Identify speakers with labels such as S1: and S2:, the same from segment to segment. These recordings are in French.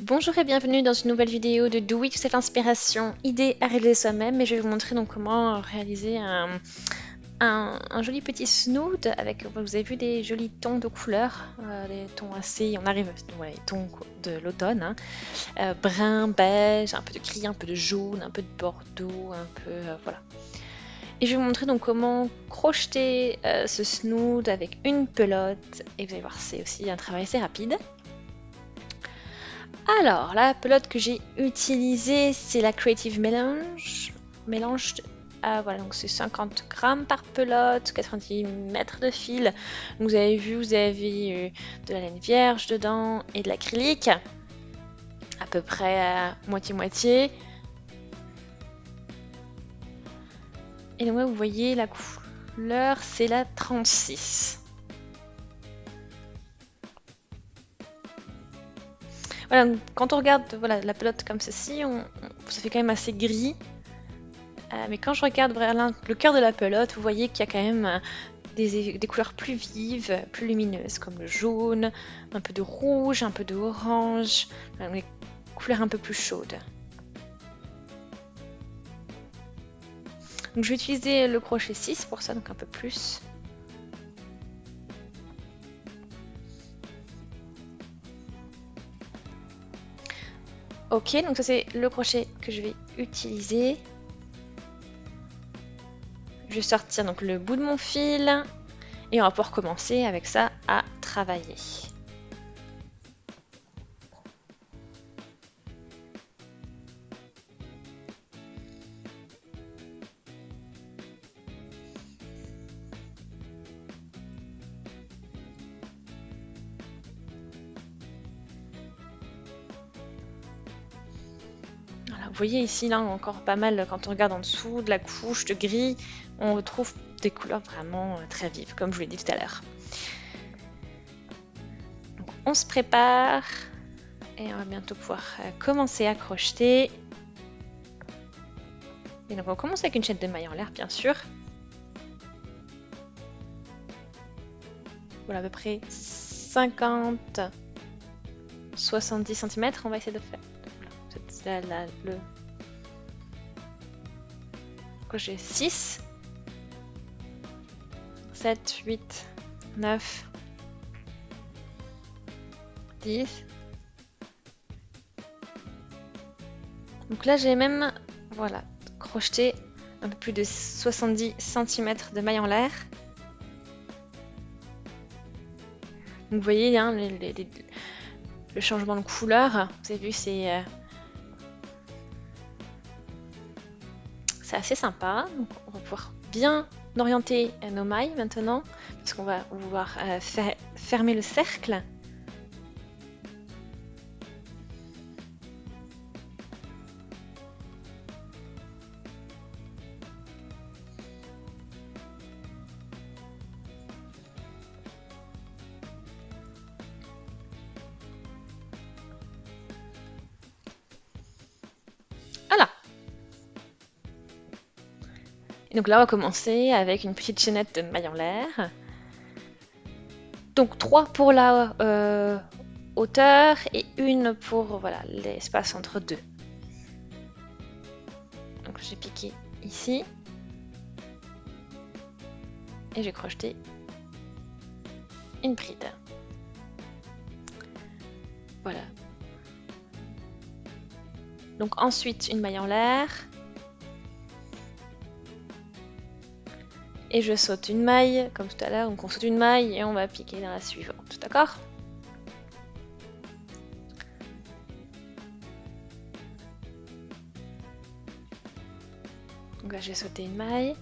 S1: Bonjour et bienvenue dans une nouvelle vidéo de Do It Yourself Inspiration, idée à réaliser soi-même. Et je vais vous montrer donc comment réaliser un joli petit snood avec, vous avez vu, des jolis tons de couleurs, des tons assez, on arrive, ouais, les tons de l'automne, hein. Brun, beige, un peu de gris, un peu de jaune, un peu de bordeaux, un peu, voilà. Et je vais vous montrer donc comment crocheter ce snood avec une pelote. Et vous allez voir, c'est aussi un travail assez rapide. Alors, la pelote que j'ai utilisée, c'est la Creative Mélange. Ah voilà, donc c'est 50 grammes par pelote, 90 mètres de fil. Donc vous avez vu, vous avez de la laine vierge dedans et de l'acrylique, à peu près à moitié-moitié. Et donc là, vous voyez la couleur, c'est la 36. Voilà, quand on regarde voilà, la pelote comme ceci, ça fait quand même assez gris. Mais quand je regarde vers le cœur de la pelote, vous voyez qu'il y a quand même des couleurs plus vives, plus lumineuses, comme le jaune, un peu de rouge, un peu d'orange, des couleurs un peu plus chaudes. Donc je vais utiliser le crochet 6 pour ça, donc un peu plus. Ok, donc ça c'est le crochet que je vais utiliser. Je vais sortir donc le bout de mon fil et on va pouvoir commencer avec ça à travailler. Voilà, vous voyez ici, là, encore pas mal, quand on regarde en dessous de la couche de gris, on retrouve des couleurs vraiment très vives, comme je vous l'ai dit tout à l'heure. On se prépare et on va bientôt pouvoir commencer à crocheter. Et donc on commence avec une chaîne de mailles en l'air, bien sûr. Voilà, à peu près 50-70 cm. On va essayer de faire. Voilà, le crochet 6, 7, 8, 9, 10. Donc là, j'ai même, voilà, crocheté un peu plus de 70 cm de mailles en l'air. Donc vous voyez, hein, le changement de couleur, vous avez vu, c'est assez sympa. Donc on va pouvoir bien orienter nos mailles maintenant, parce qu'on va pouvoir fermer le cercle. Voilà. Et donc là, on va commencer avec une petite chaînette de mailles en l'air. Donc 3 pour la hauteur et une pour voilà, l'espace entre deux. Donc j'ai piqué ici et j'ai crocheté une bride. Voilà. Donc ensuite une maille en l'air. Et je saute une maille, comme tout à l'heure, donc on saute une maille et on va piquer dans la suivante, d'accord? Donc là j'ai sauté une maille,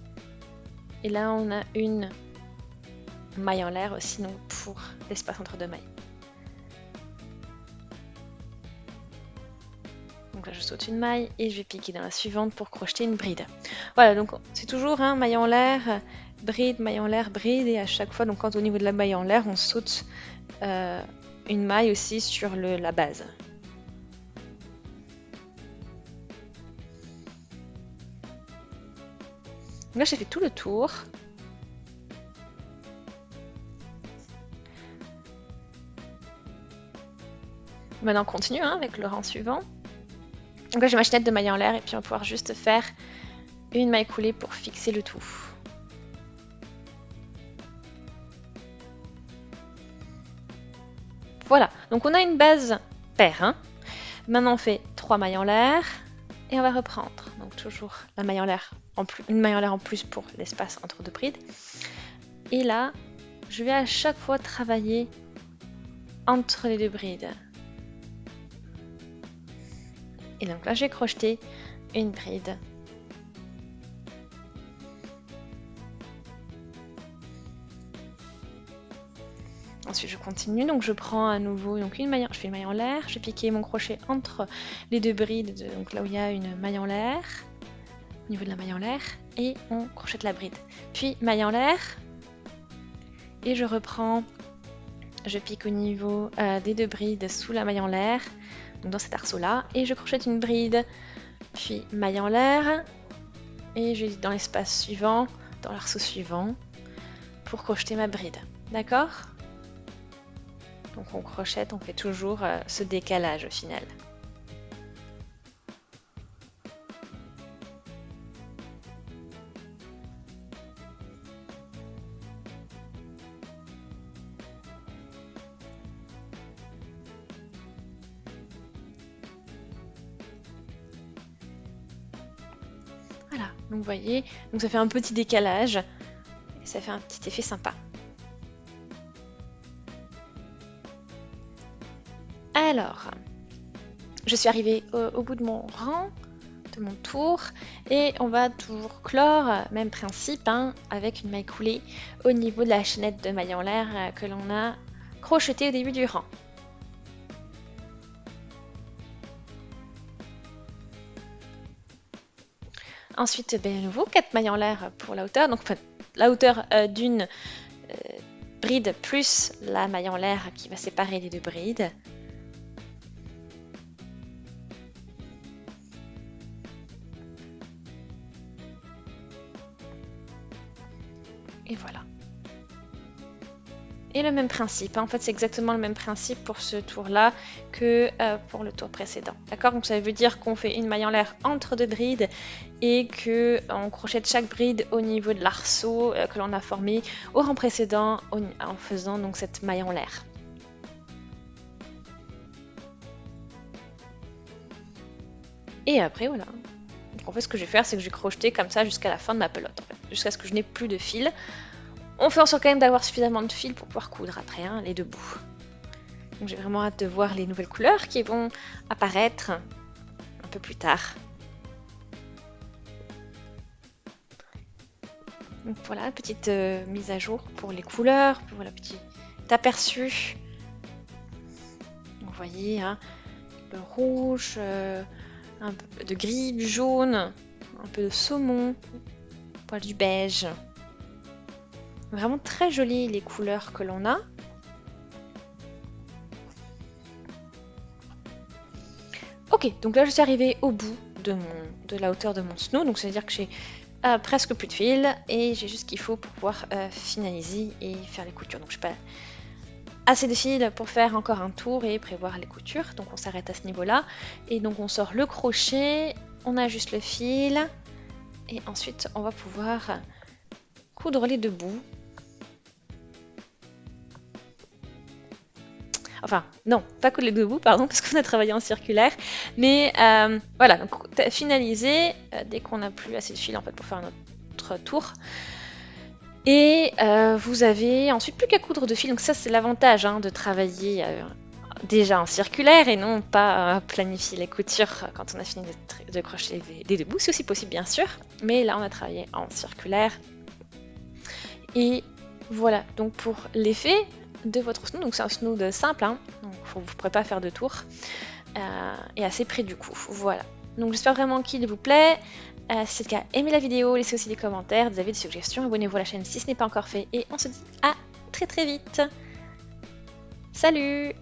S1: et là on a une maille en l'air aussi, donc pour l'espace entre deux mailles. Donc là je saute une maille et je vais piquer dans la suivante pour crocheter une bride. Voilà, donc c'est toujours un maille en l'air, bride, maille en l'air, bride, et à chaque fois, donc quand au niveau de la maille en l'air, on saute une maille aussi sur la base. Donc là j'ai fait tout le tour. Maintenant on continue hein, avec le rang suivant. Donc là j'ai ma chaînette de mailles en l'air et puis on va pouvoir juste faire une maille coulée pour fixer le tout. Voilà, donc on a une base paire. Hein. Maintenant on fait 3 mailles en l'air et on va reprendre. Donc toujours la maille en l'air une maille en l'air en plus pour l'espace entre deux brides. Et là, je vais à chaque fois travailler entre les deux brides. Et donc là, j'ai crocheté une bride. Ensuite, je continue, donc je prends à nouveau donc je fais une maille en l'air, je vais piquer mon crochet entre les deux brides, donc là où il y a une maille en l'air, au niveau de la maille en l'air, et on crochette la bride. Puis maille en l'air, et je reprends, je pique au niveau des deux brides sous la maille en l'air, donc dans cet arceau là, et je crochette une bride, puis maille en l'air, et je vais dans l'espace suivant, dans l'arceau suivant, pour crocheter ma bride. D'accord ? Donc on crochette, on fait toujours ce décalage au final. Voilà, donc vous voyez, donc ça fait un petit décalage et ça fait un petit effet sympa. Alors, je suis arrivée au bout de mon rang, de mon tour, et on va toujours clore, même principe, hein, avec une maille coulée au niveau de la chaînette de maille en l'air que l'on a crochetée au début du rang. Ensuite, à nouveau, 4 mailles en l'air pour la hauteur, donc la hauteur d'une bride plus la maille en l'air qui va séparer les deux brides. Et voilà. Et le même principe, hein. En fait c'est exactement le même principe pour ce tour-là que pour le tour précédent. D'accord? Donc ça veut dire qu'on fait une maille en l'air entre deux brides et qu'on crochette chaque bride au niveau de l'arceau que l'on a formé au rang précédent en faisant donc cette maille en l'air. Et après voilà. Donc en fait ce que je vais faire c'est que je vais crocheter comme ça jusqu'à la fin de ma pelote, en fait, jusqu'à ce que je n'ai plus de fil. On fait en sorte quand même d'avoir suffisamment de fil pour pouvoir coudre après hein, les deux bouts. Donc j'ai vraiment hâte de voir les nouvelles couleurs qui vont apparaître un peu plus tard. Donc voilà, petite mise à jour pour les couleurs, pour le petit aperçu. Donc, vous voyez, hein, le rouge, un peu de gris, du jaune, un peu de saumon, poil du beige. Vraiment très jolies les couleurs que l'on a. Ok, donc là je suis arrivée au bout de la hauteur de mon snow, donc ça veut dire que j'ai presque plus de fil et j'ai juste ce qu'il faut pour pouvoir finaliser et faire les coutures. Donc je n'ai pas assez de fil pour faire encore un tour et prévoir les coutures, donc on s'arrête à ce niveau-là. Et donc on sort le crochet, on ajuste le fil et ensuite on va pouvoir coudre les deux bouts. Enfin, non, pas coudre les deux bouts, pardon, parce qu'on a travaillé en circulaire. Mais voilà, donc finaliser dès qu'on n'a plus assez de fil en fait pour faire notre tour. Et vous avez ensuite plus qu'à coudre de fil. Donc ça, c'est l'avantage hein, de travailler déjà en circulaire et non pas planifier les coutures quand on a fini de crocheter les deux bouts. C'est aussi possible, bien sûr. Mais là, on a travaillé en circulaire. Et voilà, donc pour l'effet de votre snood, donc c'est un snood simple, hein, donc vous ne pourrez pas faire de tour, et assez près du cou. Voilà, donc j'espère vraiment qu'il vous plaît. Si c'est le cas, aimez la vidéo, laissez aussi des commentaires, des avis, des suggestions, abonnez-vous à la chaîne si ce n'est pas encore fait, et on se dit à très très vite. Salut!